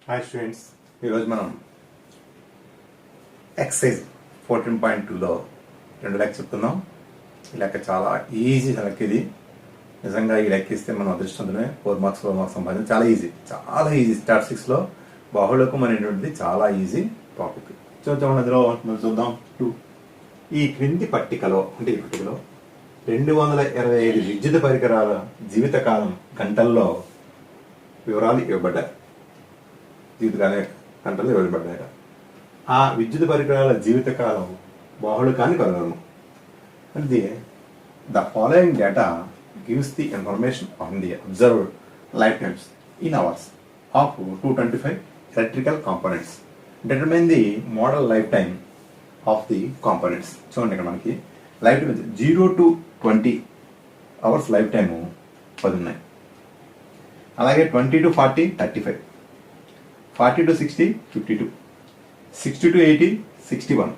Hi students, ఈరోజు మనం excise 14.2లో 2 లెక్క చెప్తున్నాం. ఈ లెక్క చాలా ఈజీ లెక్క. ఇది నిజంగా ఈ లెక్క ఇస్తే మనం అదృష్టంతోనే 4 మార్క్స్ సంపాదించాలి. చాలా ఈజీ. స్టాట్ 6లో బాహుళకం అనేటువంటిది చాలా ఈజీ టాపిక్. చూద్దాం, అందులో మనం చూద్దాం. 2 ఈ క్రింది పట్టికలో 225 విద్యుత్ పరికరాల జీవితకాలం గంటల్లో వివరాలు ఇవ్వబడ్డాయి. గంటలు ఇవ్వబడ్డాయి. ఆ విద్యుత్ పరికరాల జీవితకాలం బాహుళకాన్ని కనుగొనము. అంటే the following data gives the information on the observed life times in hours of 225 electrical components. Determine the model life time of the components. చూడండి, ఇక్కడ మనకి life time 0 to 20 hours life time 10 ఉన్నాయి. అలాగే 20 to 40 35, 40 to 60 52, 60 to 80 61,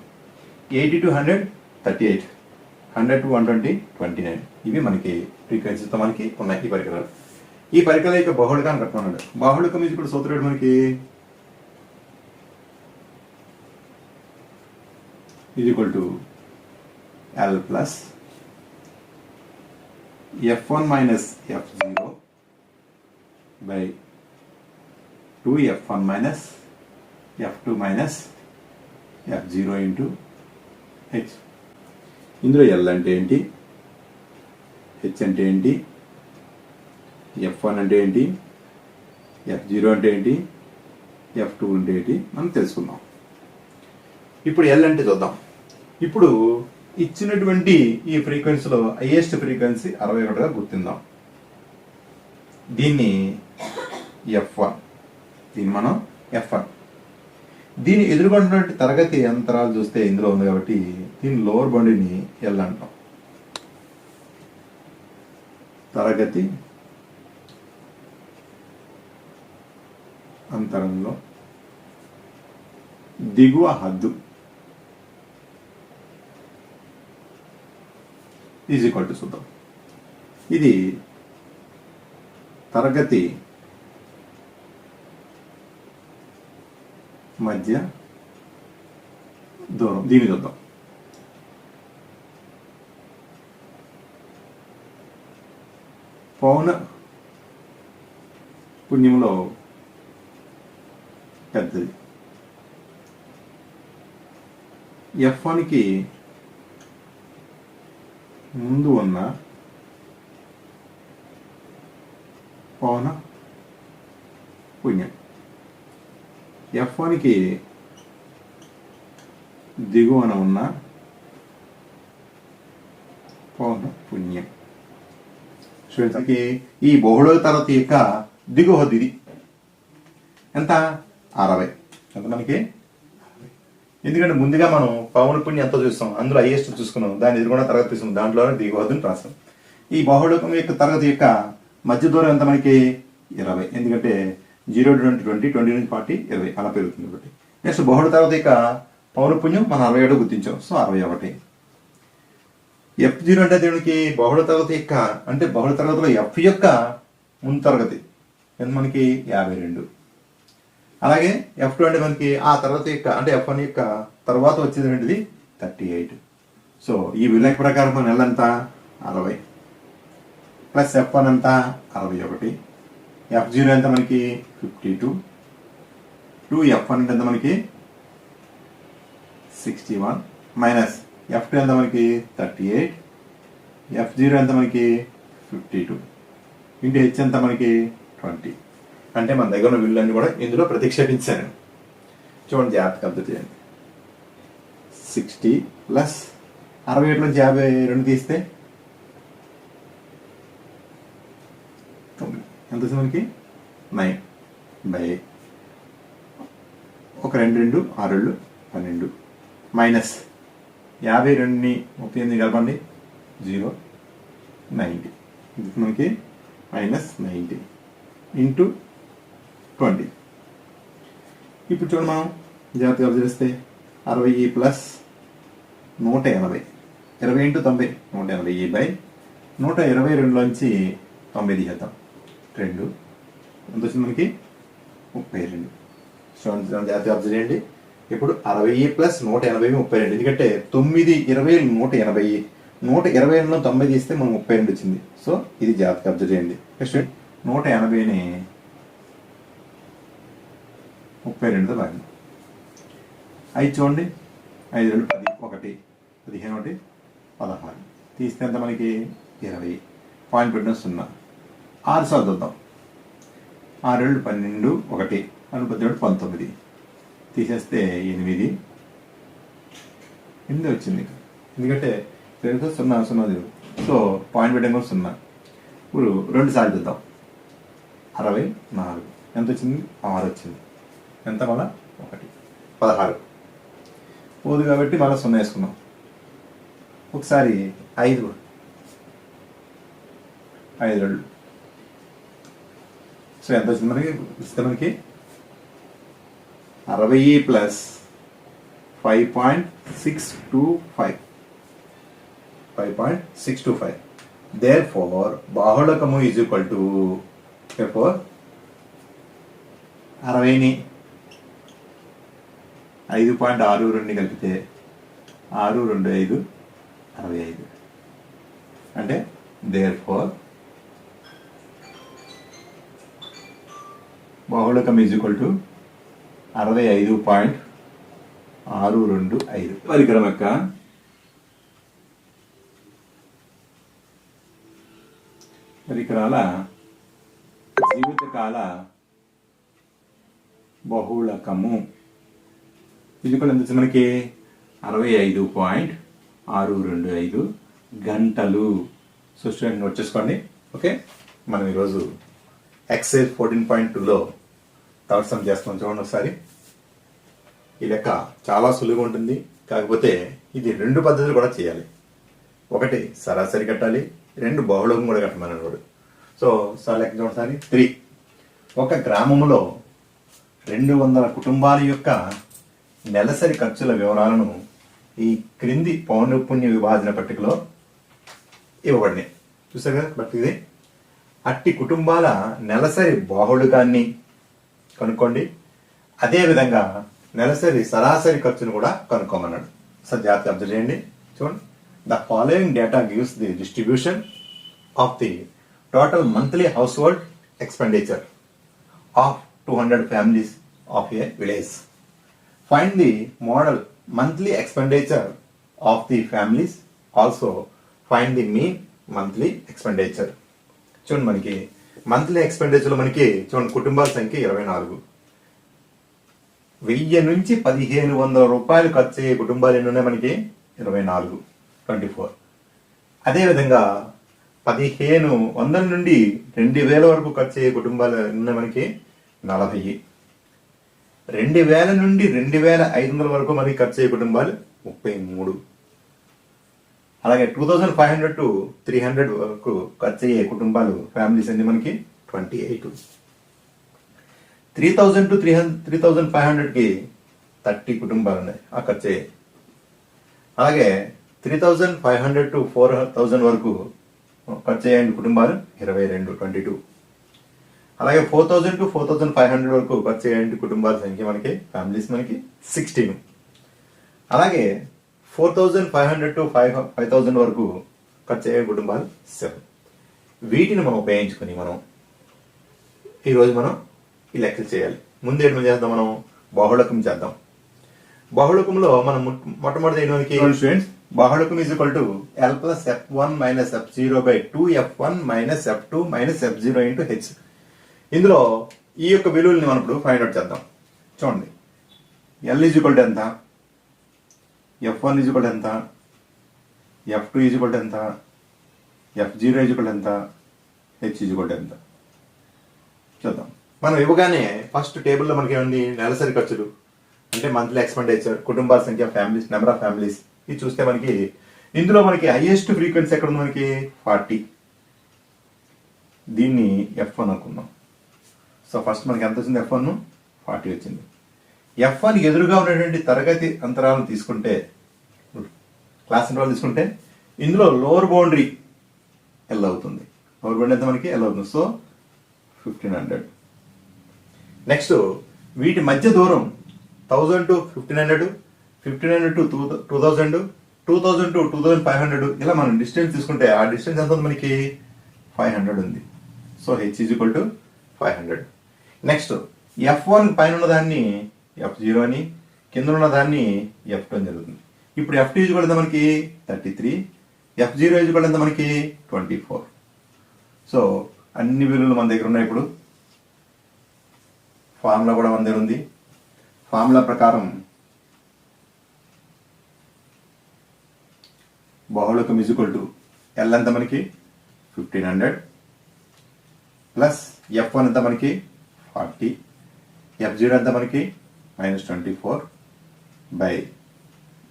80 to 100 38, 100 to 120 29. ఇవి మనకి ఫ్రీక్వెన్సీతో మనకి ఉన్నాయి ఈ పరికరాలు. ఈ పరికరాల యొక్క బాహుళకాన్ని కట్టుకున్నాడు. బాహుళకం ఇది కూడా సూత్రుడు మనకి is equal to L plus F1 minus F0 by 2F1 minus F2 minus F0 into H. ఇందులో L అంటే ఏంటి, H అంటే ఏంటి, F1 అంటే ఏంటి, F0 అంటే ఏంటి, F2 అంటే ఏంటి మనం తెలుసుకుందాం. ఇప్పుడు L అంటే చూద్దాం. ఇప్పుడు ఇచ్చినటువంటి ఈ ఫ్రీక్వెన్సీలో హైయెస్ట్ ఫ్రీక్వెన్సీ 61గా గుర్తిందాం. దీన్ని F1, దీన్ని మనం F1. దీన్ని ఎదుర్కొంటున్నటువంటి తరగతి అంతరాలు చూస్తే ఇందులో ఉంది కాబట్టి దీని లోవర్ బౌండరీని L అంటాం. తరగతి అంతరంలో దిగువ హద్దు ఈజ్ ఈక్వల్ టు చూద్దాం. ఇది తరగతి మధ్య దూరం. దీన్ని చూద్దాం. పౌన పుణ్యంలో పెద్దది. F1కి ముందు ఉన్న పౌన పుణ్యం, F1కి దిగువన ఉన్న పౌన పుణ్యం. చూడండి, ఈ బహుళ తరగతి యొక్క దిగువ హద్దు ఎంత 60. ఎంత మనకి? ఎందుకంటే ముందుగా మనం పౌన పుణ్యం ఎంతో చూస్తాం, అందులో హైయెస్ట్ చూసుకున్నాం, దాన్ని ఎదుర్కొన్న తరగతి తీసుకున్నాం, దాంట్లోనే దిగువ హద్దుని రాస్తాం. ఈ బహుళకం యొక్క తరగతి యొక్క మధ్య దూరం ఎంత మనకి 20. ఎందుకంటే 0 to 20, 20 నుంచి 40 20 అలా పెరుగుతుంది కాబట్టి. నెక్స్ట్ బహుళ తరగతి యొక్క పౌనపుణ్యం మనం 67 గుర్తించాం. సో 61. F0 అంటే దీనికి బహుళ తరగతి యొక్క, అంటే బహుళ తరగతిలో F యొక్క ముందు తరగతి ఎంత మనకి 52. అలాగే F2 అంటే మనకి ఆ తరగతి యొక్క, అంటే F1 యొక్క తర్వాత వచ్చేది ఏంటిది 38. సో ఈ విలేఖ ప్రకారం మన L ఎంత 60 ప్లస్ F1 ఎంత 61, F0 ఎంత మనకి 52, 2F1 ఎంత మనకి 61 మైనస్ F2 ఎంత మనకి 38, F0 ఎంత మనకి 52 ఇంటూ H ఎంత మనకి 20. అంటే మన దగ్గర ఉన్న విలువలన్నీ కూడా ఇందులో ప్రతిక్షేపించాను. చూడండి, జాగ్రత్తగా అర్థం చేయండి. 60 ప్లస్ 67 నుంచి 52 తీస్తే ఎంత వస్తుంది మనకి 9 బై ఒక 2 6 12 మైనస్ 52ని 38 కలపండి 0 90. ఇది మనకి మైనస్ 90 ఇంటూ 20. ఇప్పుడు చూడండి, మనం జాగ్రత్తగా చేస్తే 60 ప్లస్ 180, 20 ఇంటూ 90 180 బై 122లోంచి 90 తీసేద్దాం. 2 ఎంత వచ్చింది మనకి 32. జాగ్రత్తగా అబ్జర్వ్ చేయండి. ఇప్పుడు 60 ప్లస్ 180 32, ఎందుకంటే 9 20 180, 120లో 90 తీస్తే మనం 32 వచ్చింది. సో ఇది జాగ్రత్తగా అబ్జర్వ్ చేయండి. నెక్స్ట్ 180ని 32తో భాగం 5 చూడండి, 5 2 10 1 15 1 16 తీస్తే ఎంత మనకి 20, పాయింట్ పెట్టిన 0. 6 సార్లు చూద్దాం. 6 2 12 1 17 19 తీసేస్తే 8 వచ్చింది, ఎందుకంటే 0 0 0. సో పాయింట్ పెట్టడం 0. ఇప్పుడు 2 సార్లు చూద్దాం. 64 ఎంత వచ్చింది? 6 వచ్చింది. ఎంత మళ్ళా 1 16 పోదు కాబట్టి మళ్ళీ 0 వేసుకున్నాం. ఒకసారి 5 2. సో ఎంత వచ్చింది మనకి? ఇస్తే మనకి 60 ప్లస్ 5.625 5.625. Therefore బాహుళకము ఈజ్ ఈక్వల్ టు 60ని 5.62 కలిపితే 6 2 5 65. అంటే therefore బాహుళకం ఈజ్ ఈక్వల్ టు 65.625. పరికరం యొక్క పరికరాల జీవితకాల బహుళకము ఇది కూడా ఎంత వచ్చింది మనకి? 65.625 గంటలు. సో స్టూడెంట్ నోట్ చేసుకోండి. ఓకే, మనం ఈరోజు ఎక్సైజ్ 14.2లో థర్డ్ సమ్ చేస్తాం. చూడండి ఒకసారి. ఈ లెక్క చాలా సులువుగా ఉంటుంది, కాకపోతే ఇది 2 పద్ధతులు కూడా చేయాలి. 1 సరాసరి కట్టాలి, 2 బహుళకం కూడా కట్టమన్నాడు. సో సార్ లెక్క చూడండి ఒకసారి. 3 ఒక గ్రామంలో 200 కుటుంబాల యొక్క నెలసరి ఖర్చుల వివరాలను ఈ క్రింది పౌనఃపున్య విభాజన పట్టికలో ఇవ్వబడినాయి. చూసారు కదా పట్టిక ఇది. అట్టి కుటుంబాల నెలసరి బాహుళకాన్ని కనుక్కోండి, అదేవిధంగా నెలసరి సరాసరి ఖర్చును కూడా కనుక్కోమన్నాడు. సార్ జాగ్రత్తగా అబ్జర్వ్ చేయండి. చూడండి, the following data gives the distribution of the total monthly house hold expenditure of 200 families of a village. Find the model monthly expenditure of the families. Also find the mean monthly expenditure. చూడండి, మనకి monthly expenditure మనకి చూడండి కుటుంబాల సంఖ్య 24. 1000 నుంచి 1500 రూపాయలు ఖర్చు అయ్యే కుటుంబాలు ఎన్ని ఉన్నాయి మనకి? 24 24. అదేవిధంగా 1500 నుండి 2000 వరకు ఖర్చు అయ్యే కుటుంబాలు ఎన్ని ఉన్నాయి మనకి? 40. 2000 నుండి 2500 వరకు మనకి ఖర్చు అయ్యే కుటుంబాలు 33. అలాగే 2500 to 300 వరకు ఖర్చు అయ్యే కుటుంబాలు ఫ్యామిలీస్ అన్ని మనకి 28. 3000 to 3500కి 30 కుటుంబాలు ఉన్నాయి ఆ ఖర్చు అయ్యే. అలాగే 3500 to 4000 వరకు ఖర్చు అయ్యే కుటుంబాలు 22. అలాగే 4000 to 4500 వరకు ఖర్చు అయ్యే కుటుంబాల సంఖ్య మనకి ఫ్యామిలీస్ మనకి 16. అలాగే 4500 to 5000 వరకు ఖర్చు అయ్యే కుటుంబాలు 7. వీటిని మనం ఉపయోగించుకొని మనం ఈరోజు మనం ఈ లెక్కలు చేయాలి. ముందు ఏం చేద్దాం? మనం బాహుళకం చేద్దాం. బాహుళకంలో మనం మొట్టమొదటి మనకి స్టూడెంట్స్ బాహుళకం is equal to L plus F1 minus F0 by 2F1 minus F2 minus F0 into H. ఇందులో ఈ యొక్క విలువల్ని మనం ఇప్పుడు ఫైండ్ అవుట్ చేద్దాం. చూడండి, L ఈజ్ ఈక్వల్ టు ఎంత, F1 ఈజ్ ఈక్వల్ టు ఎంత, F2 ఈజ్ ఈక్వల్ టు ఎంత, F0 ఈజ్ ఈక్వల్ టు ఎంత, H ఈజ్ ఈక్వల్ టు ఎంత చూద్దాం. మనం ఇవ్వగానే ఫస్ట్ టేబుల్లో మనకి ఏమండి? నెలసరి ఖర్చులు అంటే మంత్లీ ఎక్స్పెండిచర్, కుటుంబాల సంఖ్య, ఫ్యామిలీస్, నెంబర్ ఆఫ్ ఫ్యామిలీస్. ఇది చూస్తే మనకి ఇందులో మనకి హైయెస్ట్ ఫ్రీక్వెన్సీ ఎక్కడ ఉంది? మనకి 40. దీన్ని F1 అనుకుందాం. సో ఫస్ట్ మనకి ఎంత వచ్చింది? F1 40 వచ్చింది. F1 ఎదురుగా ఉన్నటువంటి తరగతి అంతరాలను తీసుకుంటే, క్లాస్ ఇంటర్వల్ తీసుకుంటే ఇందులో లోవర్ బౌండరీ L అవుతుంది. లోవర్ బౌండరీ ఎంత మనకి? L అవుతుంది. సో 1500. నెక్స్ట్ వీటి మధ్య దూరం 1000 to 1500, 1500 to 2000, 2000 to 2500, ఇలా మనం డిస్టెన్స్ తీసుకుంటే ఆ డిస్టెన్స్ ఎంత ఉంది మనకి 500 ఉంది. So H is equal to 500. Next F1 పైన ఉన్న దాన్ని F0 అని, కింద ఉన్న దాన్ని F2 అని జరుగుతుంది. ఇప్పుడు F2 ఈజ్ ఈక్వల్ ఎంత మనకి 33, F0 ఈజ్ ఈక్వల్ ఎంత మనకి 24. సో అన్ని విలువలు మన దగ్గర ఉన్నాయి. ఇప్పుడు ఫార్ములా కూడా మన దగ్గర ఉంది. ఫార్ములా ప్రకారం బాహుళకం ఈజ్ ఈక్వల్ టు L ఎంత మనకి 1500 ప్లస్ F1 ఎంత మనకి 40, F0 ఎంత మనకి -24 బై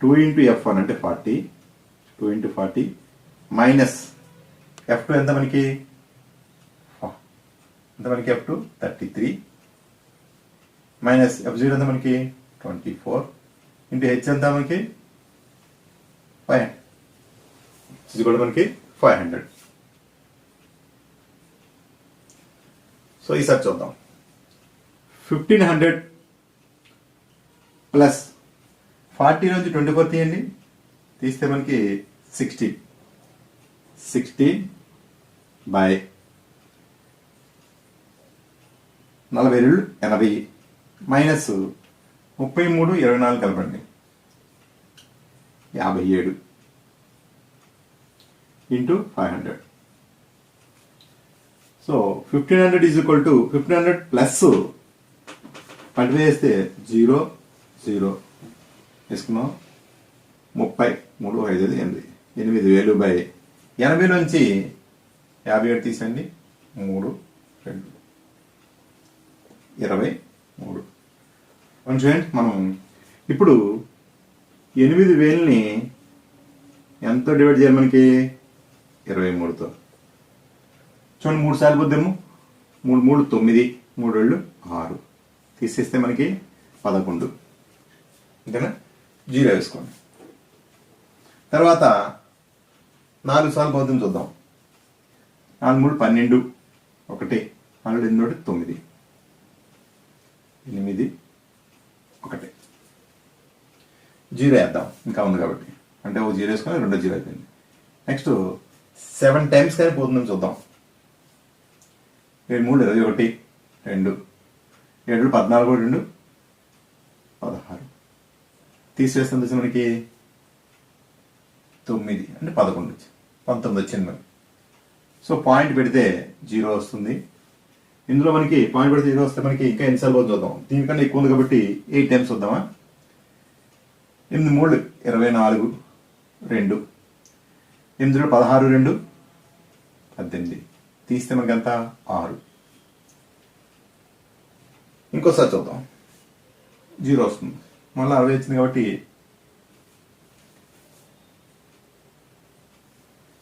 2 ఇంటూ F1 అంటే 40, 2 ఇంటూ 40 మైనస్ F2 ఎంత మనకి F2 33 మైనస్ F0 ఎంత మనకి 24 ఇంటూ హెచ్ ఎంత మనకి 500 మనకి 500. సో ఈసారి చూద్దాం. 1500 ప్లస్ 40 నుంచి 24 తీయండి, తీస్తే మనకి 60 బై 42 80 మైనస్ 33 24 కలపండి 57 into 500. So 1500 is equal to 1500 plus 20 వేస్తే 0 0 వేసుకున్నాం 30 3 5 8 8000 బై 80 నుంచి 57 తీసండి 3 2 23. చూడండి మనం ఇప్పుడు 8000ని ఎంతో డివైడ్ చేయాలి మనకి 23తో. చూడండి 3 సార్లు పోద్దాము 3 3 9 3 2 6 తీసేస్తే మనకి 11. అంతేనా? 0 వేసుకోండి. తర్వాత 4 సార్లు పోద్దాం చూద్దాం. 4 3 12 1 4 8 9 8 1 0 వేద్దాం, ఇంకా ఉంది కాబట్టి. అంటే ఒక 0 వేసుకొని 2 0 అయిపోయింది. నెక్స్ట్ 7 టైమ్స్ కానీ పోతుందని చూద్దాం. 7 3 21 2 7 14 2 16 తీసివేస్తే వచ్చి మనకి 9 అంటే 11 19 వచ్చింది మనకి. సో పాయింట్ పెడితే 0 వస్తుంది. ఇందులో మనకి పాయింట్ పెడితే 0 వస్తే మనకి ఇంకా ఎన్నిసార్లు పోతుంది చూద్దాం. దీనికన్నా ఎక్కువ ఉంది కాబట్టి 8 టైమ్స్ వద్దామా. 8 3 24 2 8 16 2 18 తీస్తే మనకి ఎంత 6. ఇంకోసారి చూద్దాం. 0 వస్తుంది, మళ్ళీ 60 వచ్చింది కాబట్టి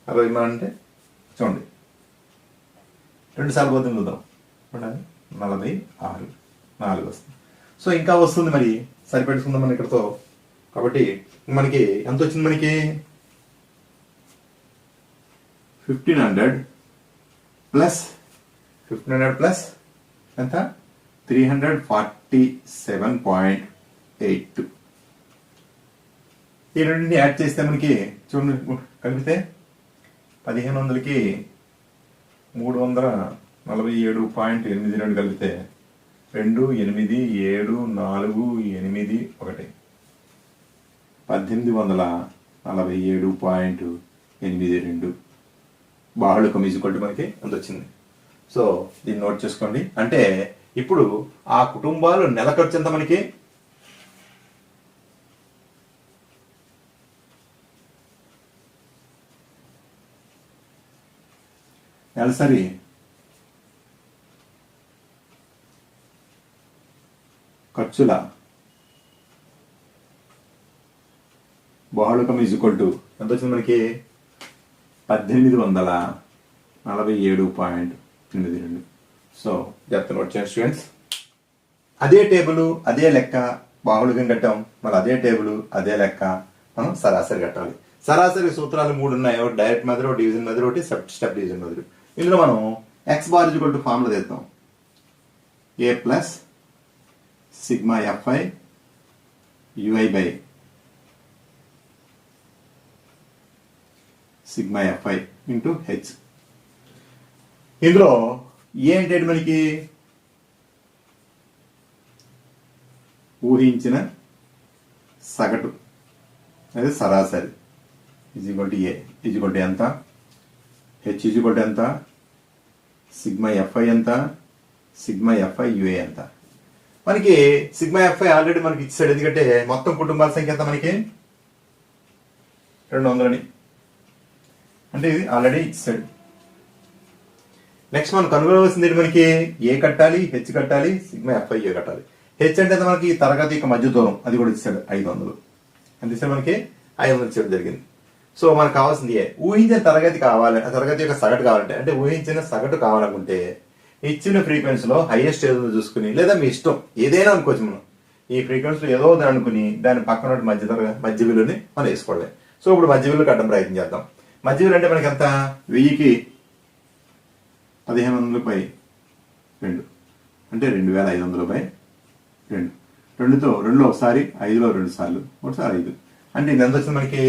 60 అంటే చూడండి 2 సార్లు పోతుంది చూద్దాం. 46 4 వస్తుంది. సో ఇంకా వస్తుంది, మరి సరిపెట్టుకుందాం మనం ఇక్కడతో. కాబట్టి మనకి ఎంత వచ్చింది మనకి 1500 ప్లస్ ఎంత 347.82. ఈ రెండింటిని యాడ్ చేస్తే మనకి చూడండి కలిపితే 1500కి 347.82 కలిపితే 2 8 7 4 8 1 1847.82 బాహుళకం ఈజ్ ఈక్వల్ టు మనకి ఎంత వచ్చింది. సో దీన్ని నోట్ చేసుకోండి. అంటే ఇప్పుడు ఆ కుటుంబాలు నెల ఖర్చు ఎంత మనకి నెలసరి ఖర్చుల బాహుళకం ఈజ్ ఈక్వల్ టు ఎంత వచ్చింది మనకి 1847.82. సో జాగ్రత్త నోట్ చేయండి స్టూడెంట్స్. అదే టేబుల్ అదే లెక్క బాహుళకం కట్టాం, మరి అదే టేబుల్ అదే లెక్క మనం సరాసరి కట్టాలి. సరాసరి సూత్రాలు 3 ఉన్నాయి. ఒకటి డైరెక్ట్ మెథడ్, ఒకటి డివిజన్ మెథడ్, ఒకటి స్టెప్ డివిజన్ మెథడ్. ఇందులో మనం x bar is equal to formula తెద్దాం. a plus sigma F I U I by sigma F I into H. ఇందులో ఏంటి మనకి ఊహించిన సగటు అదే సరాసరి ఈజ్ఈక్వల్ ఏ ఈజ్ఈక్వల్ ఎంత, హెచ్ ఈజ్ఈక్వల్ ఎంత, సిగ్మా ఎఫ్ఐ ఎంత, సిగ్మా ఎఫ్ఐ యుఏ ఎంత. మనకి సిగ్మా ఎఫ్ఐ ఆల్రెడీ మనకి ఇచ్చాడు, ఎందుకంటే మొత్తం కుటుంబాల సంఖ్య ఎంత మనకి 200 అంటే ఇది ఆల్రెడీ ఇచ్చాడు. నెక్స్ట్ మనం కనుగొనవలసింది ఏంటి మనకి ఏ కట్టాలి, హెచ్ కట్టాలి, సిగ్మా ఎఫ్ఐ ఏ కట్టాలి. హెచ్ అంటే మనకి తరగతి యొక్క మధ్య దూరం, అది కూడా ఇచ్చాడు 500. ఎంత ఇచ్చాడు మనకి 500 ఇచ్చడం జరిగింది. సో మనకు కావాల్సింది ఏ ఊహించిన తరగతి కావాలి, ఆ తరగతి యొక్క సగటు కావాలంటే అంటే ఊహించిన సగటు కావాలనుకుంటే ఇచ్చిన ఫ్రీక్వెన్సీలో హైయెస్ట్ ఏదో చూసుకుని, లేదా మీ ఇష్టం ఏదైనా అనుకోవచ్చు, మనం ఈ ఫ్రీక్వెన్సీలో ఏదో ఒకటి అనుకుని దాని పక్కన మధ్య విలువని మనం వేసుకోవడమే. సో ఇప్పుడు మధ్య విలువ కట్టడం ప్రయత్నం చేద్దాం. మధ్య విలువ అంటే మనకి ఎంత 1000కి 1500/2 అంటే 2500/2. 2లో ఒకసారి, 5లో 2 సార్లు, ఒకసారి 5 అంటే ఇది ఎంత వచ్చింది మనకి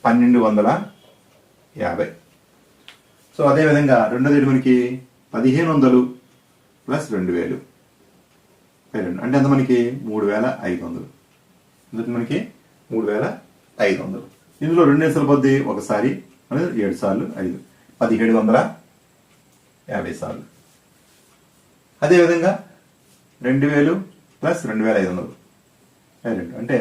1250. సో అదేవిధంగా రెండోది మనకి 1500 + 2000 అంటే ఎంత మనకి 3500. ఎంత మనకి 3500. ఇందులో 2 సార్లు పోద్ది, ఒకసారి 7 సార్లు 5 1750 సార్లు. అదేవిధంగా 2000 + 2500 అంటే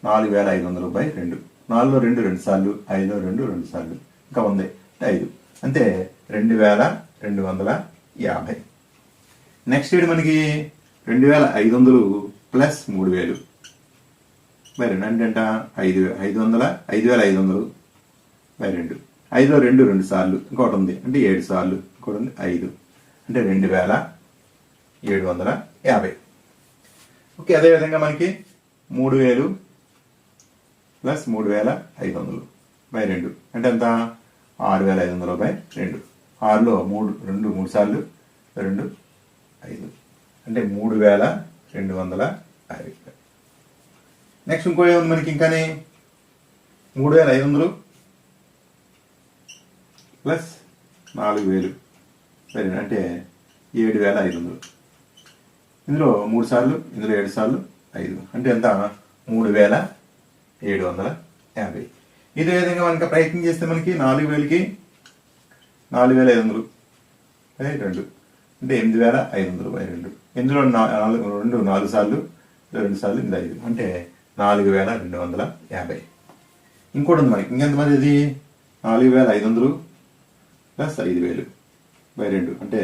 4500/2. 4లో 2 సార్లు, 5లో 2 సార్లు, ఇంకా ఉంది 5 అంటే 2250. నెక్స్ట్ ఇది మనకి 2500 + 3000 అంటే ఎంత 5500/2. 5లో 2 సార్లు, ఇంకోటి ఉంది అంటే 7 సార్లు, ఇంకోటి ఉంది 5 అంటే 2750. ఓకే. అదేవిధంగా మనకి 3000 + 3500/2 అంటే ఎంత 6500/2. 6లో 3 సార్లు 2 5 అంటే 3250. నెక్స్ట్ ఇంకో ఏముంది మనకి ఇంకానే 3500 + 4000 అంటే 7500. ఇందులో 3 సార్లు, ఇందులో 7 సార్లు 5 అంటే ఎంత 3750. ఇదే విధంగా మనకి ప్రయత్నం చేస్తే మనకి 4000కి 4500/2 అంటే 8500/2. ఇందులో 4 సార్లు, 2 సార్లు, ఇది 5 అంటే 4250. ఇంకోటి ఉంది మనకి, ఇంకెంత మరి ఇది 4500 + 5000/2 అంటే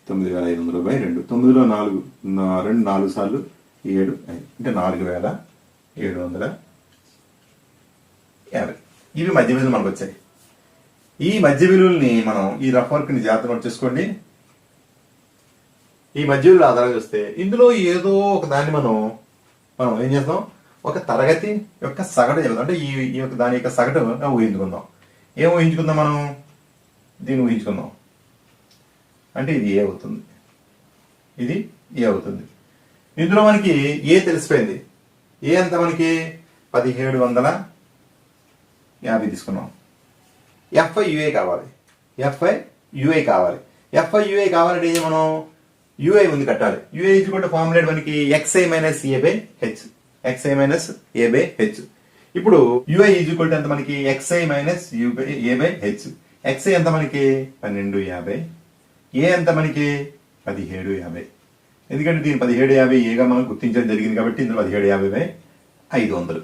9500/2. 9లో 4 సార్లు 7 5 అంటే 4750. ఇవి మధ్య విలువలు మనకు వచ్చాయి. ఈ మధ్య విలువల్ని మనం ఈ రఫ్ వర్క్ని జాగ్రత్త నోట్ చేసుకోండి. ఈ మధ్య విలువలు ఆధారంగా చూస్తే ఇందులో ఏదో ఒక దాన్ని మనం ఏం చేస్తాం, ఒక తరగతి యొక్క సగటు చెబుతాం. అంటే ఈ యొక్క దాని యొక్క సగటు ఊహించుకుందాం. ఏం ఊహించుకుందాం మనం, దీన్ని ఊహించుకుందాం. అంటే ఇది ఏ అవుతుంది, ఇది ఏ అవుతుంది. ఇందులో మనకి ఏ తెలిసిపోయింది. ఏ అంత మనకి 1750 తీసుకున్నాం. ఎఫ్ఐ యుఐ కావాలి. ఎఫ్ఐ యుఐ కావాలంటే ఏం మనం యుఐ ముందు కట్టాలి. యుఐ ఈజ్ఈక్వల్ టు ఫార్ములేట్ మనకి xi - a/h. ఇప్పుడు యుఐ ఈజ్ఈక్వల్ టు ఎంత మనకి xi - a/h. xi ఎంత మనకి 1250. ఏ ఎంత మనకి 1750. ఎందుకంటే దీన్ని 1750 ఏగా మనం గుర్తించడం జరిగింది కాబట్టి ఇందులో 1750/500.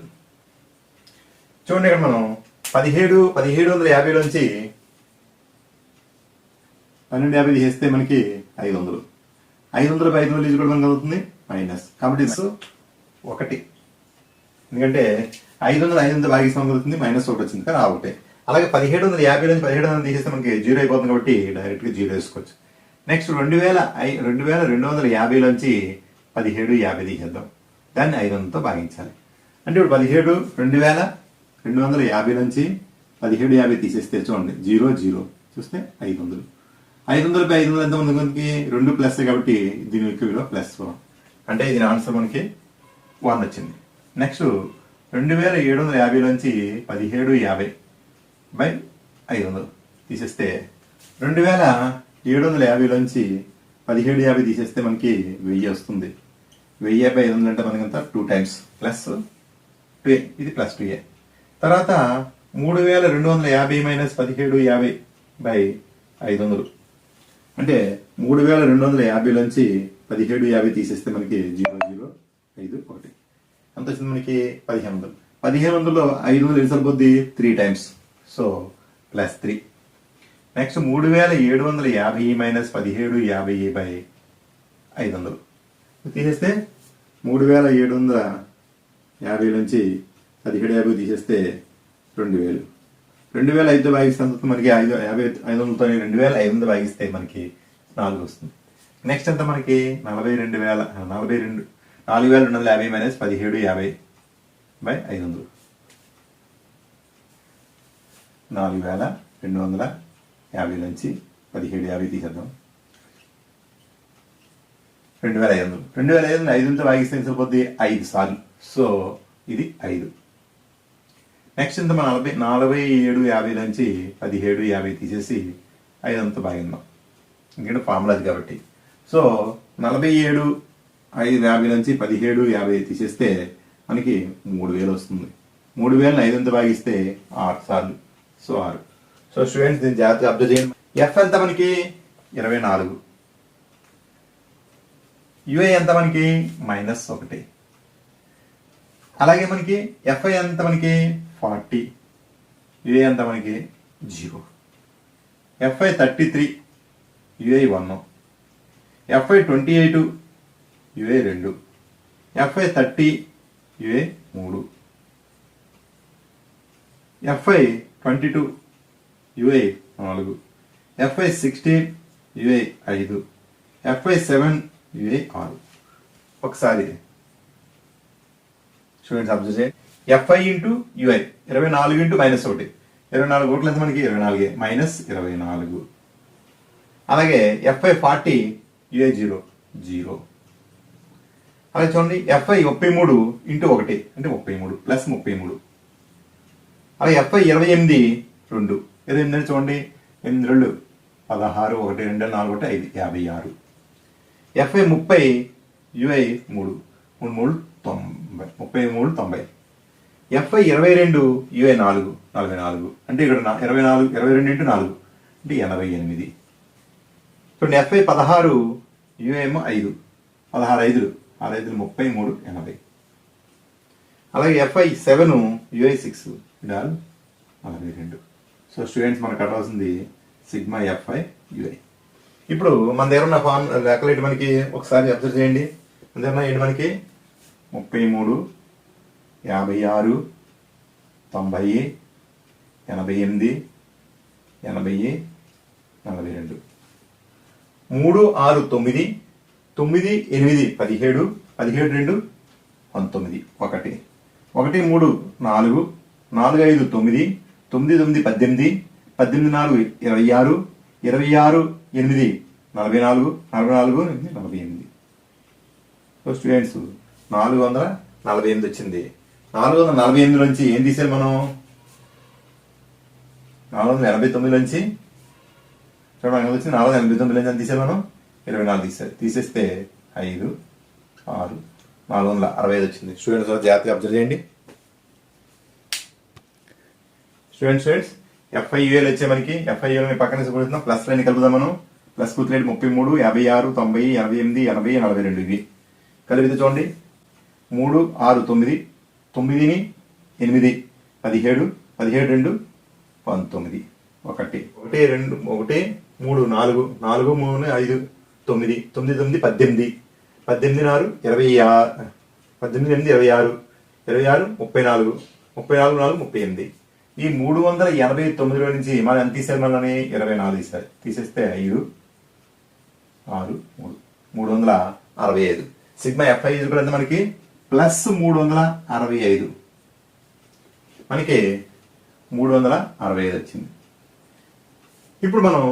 చూడండి, ఇక్కడ మనం 1750 నుంచి 1250 తీసేస్తే మనకి 500. 500/500 ఈజ్ఈక్వల్ మనకు అవుతుంది మైనస్. కాబట్టి 1. ఎందుకంటే 500 భాగిస్తాం కలుగుతుంది, -1 వచ్చింది కానీ ఒకటే. అలాగే 1750 నుంచి 1700 తీసేస్తే మనకి 0 అయిపోతుంది కాబట్టి డైరెక్ట్గా 0 వేసుకోవచ్చు. నెక్స్ట్ 2250 నుంచి 1750 తీసేద్దాం. దాన్ని 500తో భాగించాలి. అంటే ఇప్పుడు 2250 నుంచి 1750 తీసేస్తే చూడండి 0 0 చూస్తే 500. 500/500 ఎంత ఉంది మనకి 2 ప్లస్ కాబట్టి దీని యొక్క విలువ +1. అంటే దీని ఆన్సర్ మనకి 1 వచ్చింది. నెక్స్ట్ 2750 నుంచి 1750/500 తీసేస్తే 2750 నుంచి 1750 తీసేస్తే మనకి 1000 వస్తుంది. 1000/500 అంటే మనకంతా 2 టైమ్స్ ప్లస్ 2a, ఇది ప్లస్ 2a. తర్వాత 3250 మైనస్ 1750/500 అంటే 3250 నుంచి 1750 తీసేస్తే మనకి 005 ఎంత వచ్చింది మనకి 1500. 1500లో 500 ఎన్ని సరిపోద్ది 3 times, so plus 3. Next 3750 minus 1750/500 తీసేస్తే 3750 నుంచి 1750 తీసేస్తే 2000. 2005తో భాగిస్తే మనకి 500తో 2500 భాగిస్తే మనకి 4 వస్తుంది. నెక్స్ట్ ఎంత మనకి 4250 మైనస్ 1750/500 4250 నుంచి 1750 తీసేద్దాం. 2500 500తో భాగిస్తే సరిపోద్ది 5 సార్లు, సో ఇది 5. నెక్స్ట్ ఎంత మన 4750 నుంచి 1750 తీసేసి 500తో భాగిద్దాం, ఎందుకంటే ఫార్ములా అది కాబట్టి. సో 4750 నుంచి 1750 తీసేస్తే మనకి 3000 వస్తుంది. 3000ని 500తో భాగిస్తే 6 సార్లు, సో 6. సో స్టూడెంట్స్ దీన్ని జాగ్రత్తగా అబ్జర్వ్ చేయండి. ఎఫ్ ఎంత మనకి 24, యుఏ ఎంత మనకి -1, అలాగే మనకి ఎఫ్ఐ ఎంత మనకి 40, యుఏ ఎంత మనకి 0. F I 33, U A 1. F I 28, U A 2. F I 30, U A 3. F I 22, U A 4. F I 16, U A 5. F I 7, U A 6. ఒకసారి స్టూడెంట్స్ అబ్జర్వ్ చేయండి. ఎఫ్ఐ ఇంటూ యుఐ 24 ఇంటూ -1, 24 ఓట్లు ఎంత మనకి 24 -24. అలాగే ఎఫ్ఐ 40, యుఐ 0. అలాగే చూడండి ఎఫ్ఐ 33 ఇంటూ 1 అంటే 33 ప్లస్ 33. అలాగే ఎఫ్ఐ 28, 2 28 చూడండి 8 2 16 1 2 4 1 5 56. F i 30, UI 3 3 90 33 90. ఎఫ్ఐ 22, యుఐ 4 44 అంటే ఇక్కడ 22 ఇంటూ 4 అంటే 88. చూడండి ఎఫ్ఐ 16, యుఐ 5 16 5 33 80. అలాగే ఎఫ్ఐ 7, యుఐ 6 42. సో స్టూడెంట్స్ మనకు కట్టాల్సింది సిగ్మా ఎఫ్ఐ యుఐ. ఇప్పుడు మన దగ్గర ఉన్న ఫార్మ్ లెక్కలు మనకి ఒకసారి అబ్జర్వ్ చేయండి. మన దగ్గర ఏంటి మనకి 33 56 90 88 80 42. 3 6 9 9 8 17 17 2 19 1 1 3 4 4 5 9 9 9 18 18 4 26 26 8 44 44 48. సో స్టూడెంట్స్ 448 వచ్చింది. 448 నుంచి ఏం తీసేయాలి మనం 489 నుంచి చూడండి ఎంత వచ్చింది 489 నుంచి ఎంత తీసేయాలి మనం 24 తీసేస్తే 5 6 465 వచ్చింది. స్టూడెంట్స్ జాగ్రత్తగా అబ్జర్వ్ చేయండి. స్టూడెంట్స్ ఎఫ్ఐయుఎల్ వచ్చే మనకి ఎఫ్ఐయుఎల్ పక్కన కూడుతున్నాం, ప్లస్ లైన్ కలుపుదాం మనం. ప్లస్ కూతులేడు 33 56 90 88 80 42 ఇవి కలిపితే చూడండి 3 6 9 9ని 8 17 17 2 19 1 1 2 1 3 4 4 3 5 9 9 9 18 18 6 26 18 8 26 26 34 34 4 38. ఈ 389లో నుంచి మనం ఎంత తీసారు మనని 24 తీసారు. తీసేస్తే 5 6 3 365. సిగ్మా ఎఫ్ఐ కూడా ఎంత మనకి ప్లస్ 365 మనకి 365 వచ్చింది. ఇప్పుడు మనం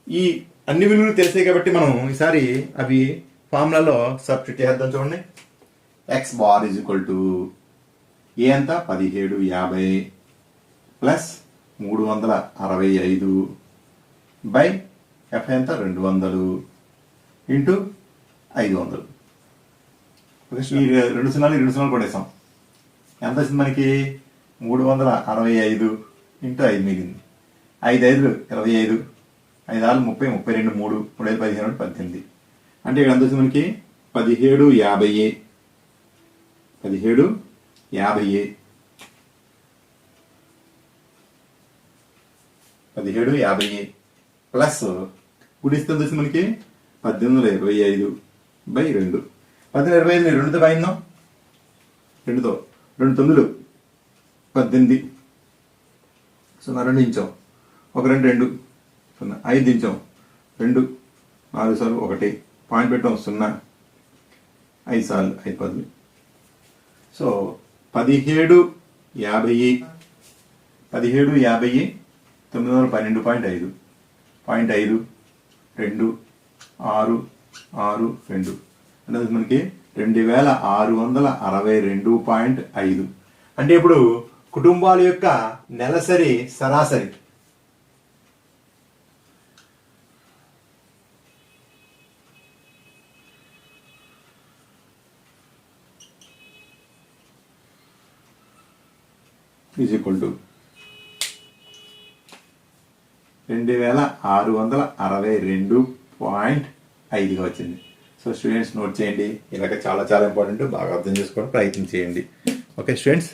ఈ అన్ని విలువలు తెలిసాయి కాబట్టి మనం ఈసారి అవి ఫార్ములాలో సబ్స్టిట్యూట్ చేద్దాం చూడండి. X bar is equal to A ఎంత 1750 ప్లస్ 365 బై ఎఫ్ ఎంత 200 ఇంటూ 500. ఈ 2 సున్నాలు కొట్టేసాం. ఎంత వచ్చింది మనకి 365 ఇంటూ 5 మిగిలింది. 5 5 25, 5 6 30, 32, 3 3 15 18. అంటే ఇక్కడ ఎంత వచ్చింది మనకి 1750 ప్లస్ గుడిస్తే ఎంత వచ్చింది మనకి 1825 బై 2. 1825 2తో కాయిందాం, 2 9 18, 0 2 ఇంచాం, 1 2 2 0 5 ఇంచాం, 2 4 సార్లు 1 పాయింట్ పెట్టాం 0 5 సార్లు 5 10. సో 1750 912.5 2 6 6 2 అంటే మనకి 2662.5. అంటే ఇప్పుడు కుటుంబాల యొక్క నెలసరి సరాసరి ఈజ్ ఈక్వల్ టు 2662.5గా వచ్చింది. సో స్టూడెంట్స్ నోట్ చేయండి. ఇలాగ చాలా చాలా ఇంపార్టెంట్, బాగా అర్థం చేసుకోవడానికి ప్రయత్నం చేయండి. Okay students.